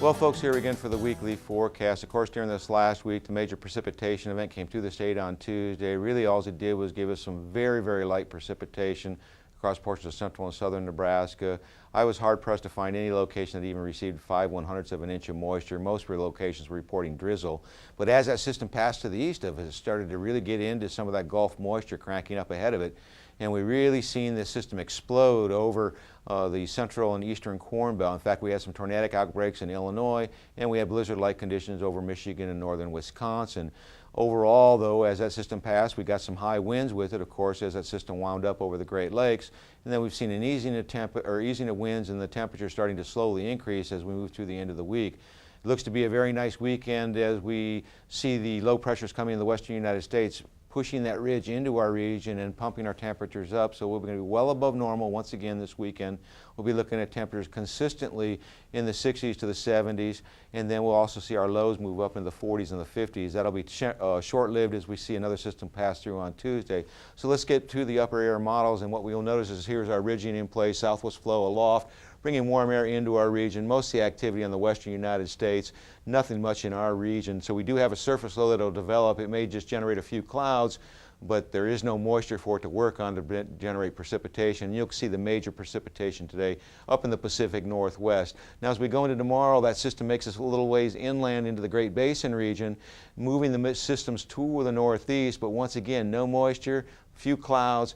Well, folks, here again for the weekly forecast. Of course, during this last week, the major precipitation event came through the state on Tuesday. Really, all it did was give us some very, very light precipitation across portions of central and southern Nebraska. I was hard-pressed to find any location that even received 5/100ths of an inch of moisture. Most locations were reporting drizzle. But as that system passed to the east of us, it started to really get into some of that Gulf moisture cranking up ahead of it. And we really seen this system explode over the central and eastern Corn Belt. In fact, we had some tornadic outbreaks in Illinois, and we had blizzard-like conditions over Michigan and northern Wisconsin. Overall, though, as that system passed, we got some high winds with it, of course, as that system wound up over the Great Lakes. And then we've seen an easing of winds and the temperature starting to slowly increase as we move through the end of the week. It looks to be a very nice weekend as we see the low pressures coming in the western United States, pushing that ridge into our region and pumping our temperatures up. So we're going to be well above normal once again this weekend. We'll be looking at temperatures consistently in the 60s to the 70s, and then we'll also see our lows move up in the 40s and the 50s. That'll be short-lived as we see another system pass through on Tuesday. So let's get to the upper air models, and what we'll notice is here's our ridging in place, southwest flow aloft, bringing warm air into our region. Most of the activity in the western United States, nothing much in our region. So we do have a surface low that will develop. It may just generate a few clouds, but there is no moisture for it to work on to generate precipitation. You'll see the major precipitation today up in the Pacific Northwest. Now as we go into tomorrow, that system makes us a little ways inland into the Great Basin region, moving the systems to the northeast, but once again, no moisture, few clouds.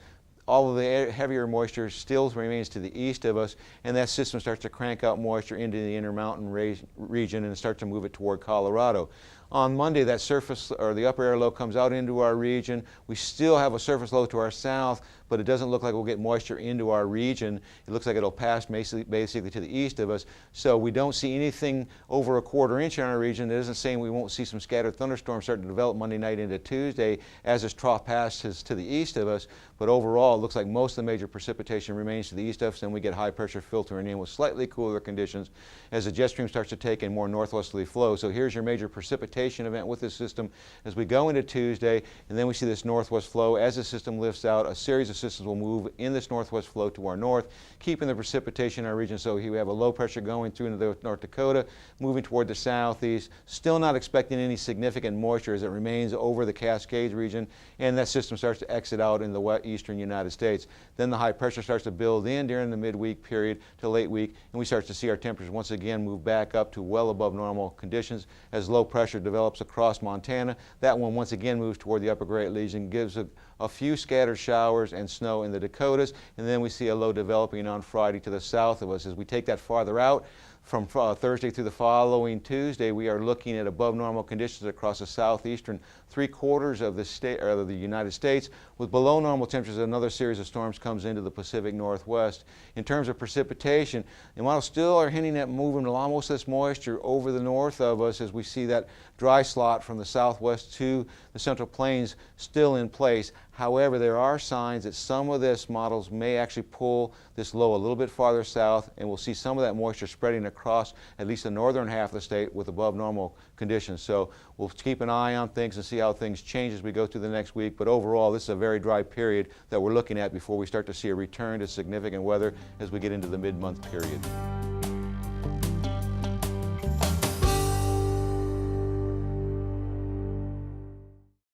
All of the heavier moisture still remains to the east of us, and that system starts to crank out moisture into the Intermountain region and start to move it toward Colorado. On Monday, that surface or the upper air low comes out into our region. We still have a surface low to our south, but it doesn't look like we'll get moisture into our region. It looks like it'll pass basically to the east of us. So we don't see anything over a quarter inch in our region. It isn't saying we won't see some scattered thunderstorms starting to develop Monday night into Tuesday as this trough passes to the east of us. But overall, it looks like most of the major precipitation remains to the east of us, and we get high pressure filtering in with slightly cooler conditions as the jet stream starts to take in more northwesterly flow. So here's your major precipitation event with this system as we go into Tuesday, and then we see this northwest flow. As the system lifts out, a series of systems will move in this northwest flow to our north, keeping the precipitation in our region. So here we have a low pressure going through into North Dakota, moving toward the southeast. Still not expecting any significant moisture as it remains over the Cascades region, and that system starts to exit out in the eastern United States. Then the high pressure starts to build in during the midweek period to late week, and we start to see our temperatures once again move back up to well above normal conditions as low pressure develops across Montana. That one once again moves toward the upper Great Lakes and gives a few scattered showers and snow in the Dakotas, and then we see a low developing on Friday to the south of us. As we take that farther out, from Thursday through the following Tuesday, we are looking at above normal conditions across the southeastern three-quarters of the state, or the United States, with below normal temperatures. Another series of storms comes into the Pacific Northwest. In terms of precipitation, the models still are hinting at moving almost this moisture over the north of us as we see that dry slot from the southwest to the Central Plains still in place. However, there are signs that some of this models may actually pull this low a little bit farther south, and we'll see some of that moisture spreading across at least the northern half of the state with above normal conditions. So we'll keep an eye on things and see how things change as we go through the next week. But overall, this is a very dry period that we're looking at before we start to see a return to significant weather as we get into the mid-month period.